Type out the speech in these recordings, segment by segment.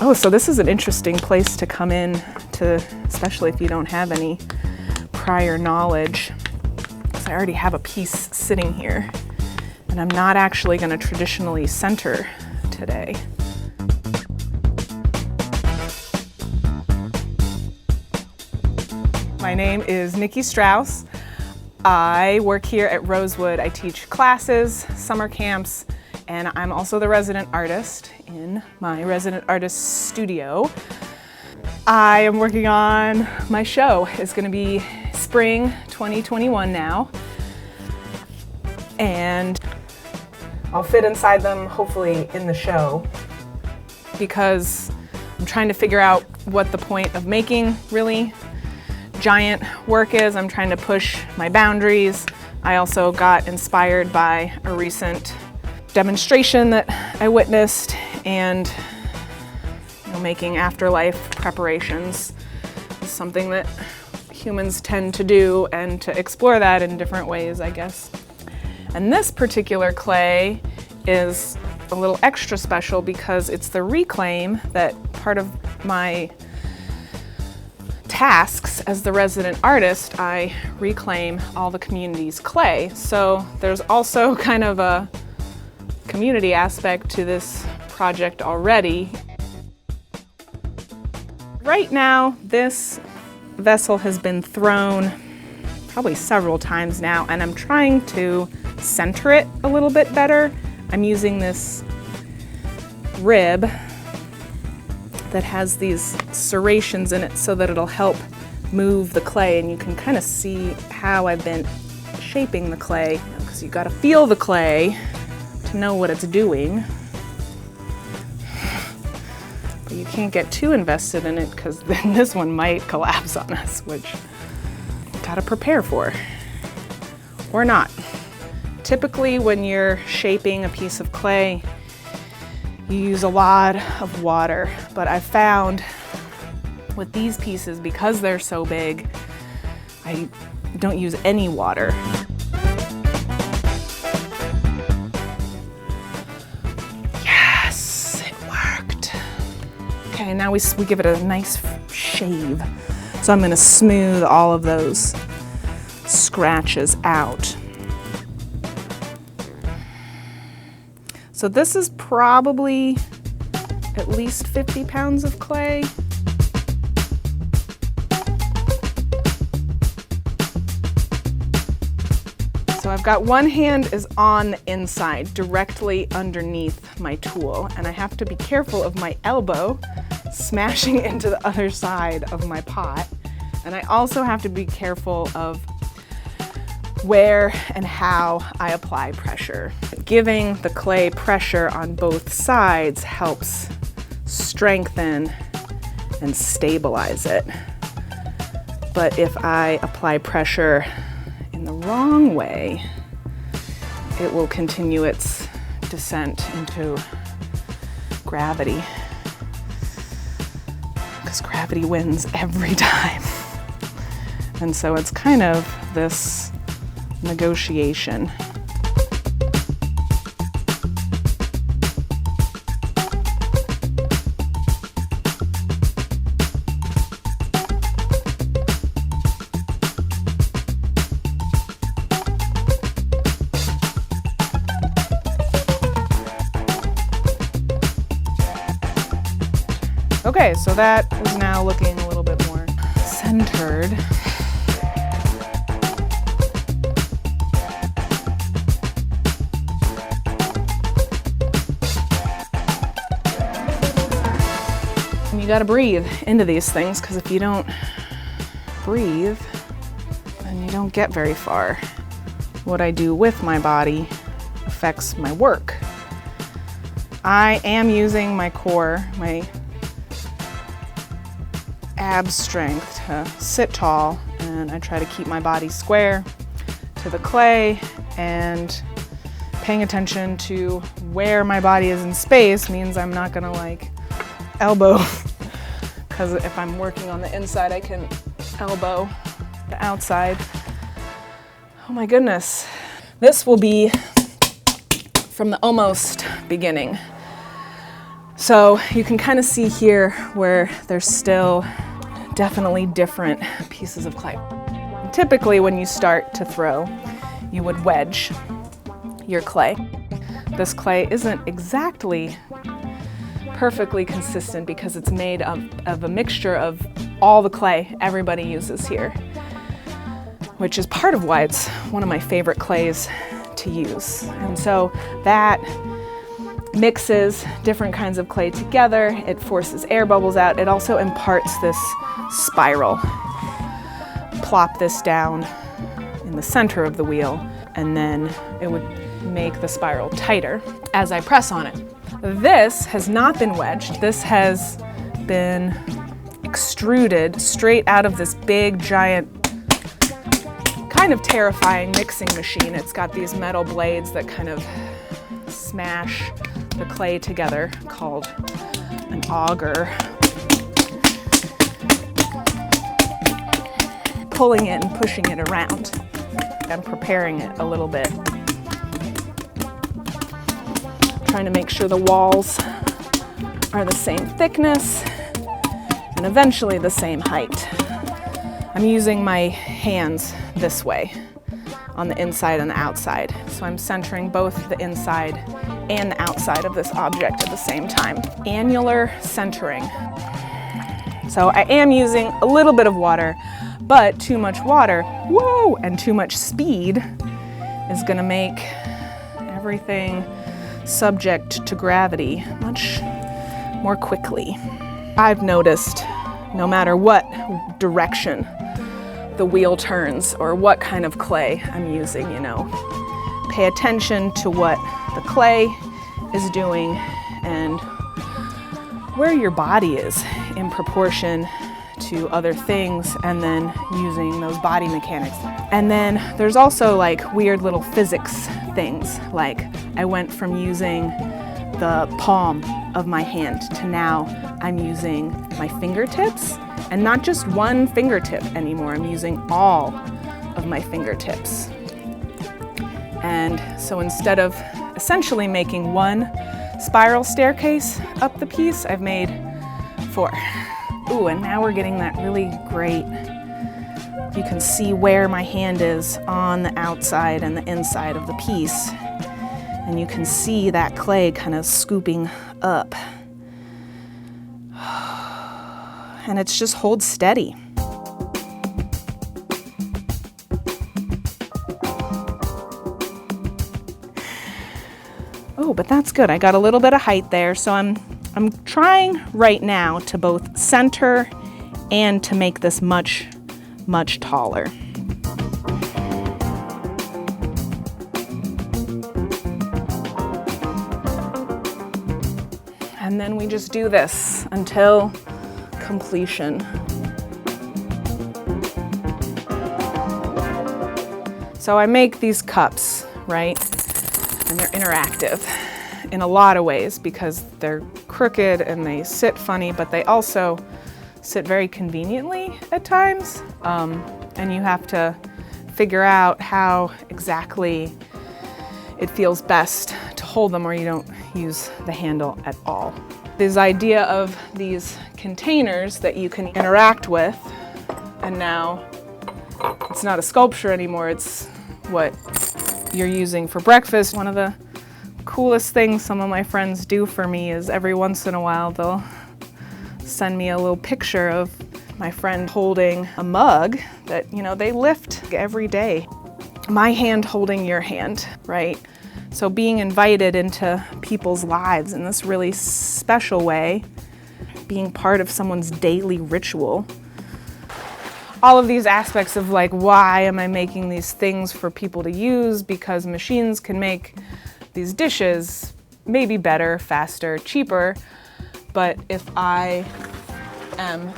Oh, so this is an interesting place to come in to, especially if you don't have any prior knowledge. Because I already have a piece sitting here, and I'm not actually going to traditionally center today. My name is Nicki Strouss. I work here at Rosewood. I teach classes, summer camps, and I'm also the resident artist in my resident artist studio. I am working on my show. It's going to be spring 2021 now, and I'll fit inside them hopefully in the show, because I'm trying to figure out what the point of making really giant work is. I'm trying to push my boundaries. I also got inspired by a recent demonstration that I witnessed, and making afterlife preparations is something that humans tend to do, and to explore that in different ways, I guess. And this particular clay is a little extra special because it's the reclaim that part of my tasks as the resident artist. I reclaim all the community's clay. So there's also kind of a community aspect to this project already. Right now, this vessel has been thrown probably several times now, and I'm trying to center it a little bit better. I'm using this rib that has these serrations in it so that it'll help move the clay, and you can kind of see how I've been shaping the clay, because you got to feel the clay to know what it's doing. But you can't get too invested in it, because then this one might collapse on us, which you gotta prepare for, or not. Typically, when you're shaping a piece of clay, you use a lot of water, but I've found with these pieces, because they're so big, I don't use any water. Yes, it worked. Okay, now we give it a nice shave. So I'm gonna smooth all of those scratches out. So this is probably at least 50 pounds of clay. So I've got one hand is on the inside, directly underneath my tool, and I have to be careful of my elbow smashing into the other side of my pot. And I also have to be careful of where and how I apply pressure. Giving the clay pressure on both sides helps strengthen and stabilize it. But if I apply pressure in the wrong way, it will continue its descent into gravity, because gravity wins every time. And so it's kind of this negotiation. Okay, so that is now looking a little bit more centered. You gotta breathe into these things, because if you don't breathe, then you don't get very far. What I do with my body affects my work. I am using my core, my ab strength to sit tall, and I try to keep my body square to the clay, and paying attention to where my body is in space means I'm not gonna like elbow, because if I'm working on the inside, I can elbow the outside. Oh my goodness. This will be from the almost beginning. So you can kind of see here where there's still definitely different pieces of clay. Typically when you start to throw, you would wedge your clay. This clay isn't exactly perfectly consistent because it's made of a mixture of all the clay everybody uses here, which is part of why it's one of my favorite clays to use. And so that mixes different kinds of clay together. It forces air bubbles out. It also imparts this spiral. Plop this down in the center of the wheel, and then it would make the spiral tighter as I press on it. This has not been wedged. This has been extruded straight out of this big, giant, kind of terrifying mixing machine. It's got these metal blades that kind of smash the clay together, called an auger. Pulling it and pushing it around and preparing it a little bit. Trying to make sure the walls are the same thickness and eventually the same height. I'm using my hands this way on the inside and the outside. So I'm centering both the inside and the outside of this object at the same time. Annular centering. So I am using a little bit of water, but too much water, whoa, and too much speed is gonna make everything subject to gravity much more quickly. I've noticed no matter what direction the wheel turns or what kind of clay I'm using, pay attention to what the clay is doing and where your body is in proportion to other things, and then using those body mechanics. And then there's also like weird little physics things, like I went from using the palm of my hand to now I'm using my fingertips, and not just one fingertip anymore, I'm using all of my fingertips. And so instead of essentially making one spiral staircase up the piece, I've made 4. Ooh, and now we're getting that really great, you can see where my hand is on the outside and the inside of the piece. And you can see that clay kind of scooping up. And it's just hold steady. Oh, but that's good. I got a little bit of height there, so I'm trying right now to both center and to make this much, much taller. And then we just do this until completion. So I make these cups, right? And they're interactive in a lot of ways because they're crooked and they sit funny, but they also sit very conveniently at times. And you have to figure out how exactly it feels best to hold them, or you don't use the handle at all. This idea of these containers that you can interact with, and now it's not a sculpture anymore, it's what you're using for breakfast. One of the coolest things some of my friends do for me is every once in a while they'll send me a little picture of my friend holding a mug that, they lift every day. My hand holding your hand, right? So being invited into people's lives in this really special way, being part of someone's daily ritual. All of these aspects of like, why am I making these things for people to use? Because machines can make these dishes maybe better, faster, cheaper, but if I am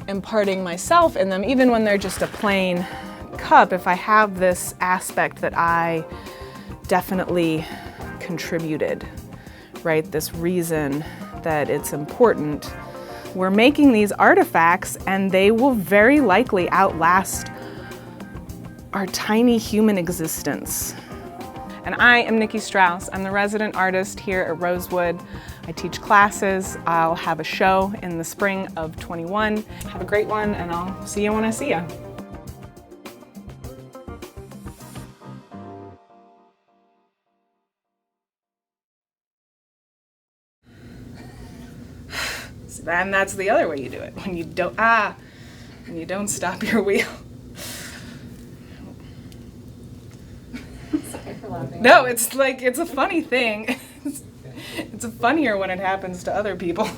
imparting myself in them, even when they're just a plain cup, if I have this aspect that I definitely contributed, right? This reason that it's important. We're making these artifacts and they will very likely outlast our tiny human existence. And I am Nicki Strouss. I'm the resident artist here at Rosewood. I teach classes. I'll have a show in the spring of 21. Have a great one, and I'll see you when I see you. And that's the other way you do it. When you don't stop your wheel. Sorry for laughing. No, it's like, it's a funny thing. It's funnier when it happens to other people.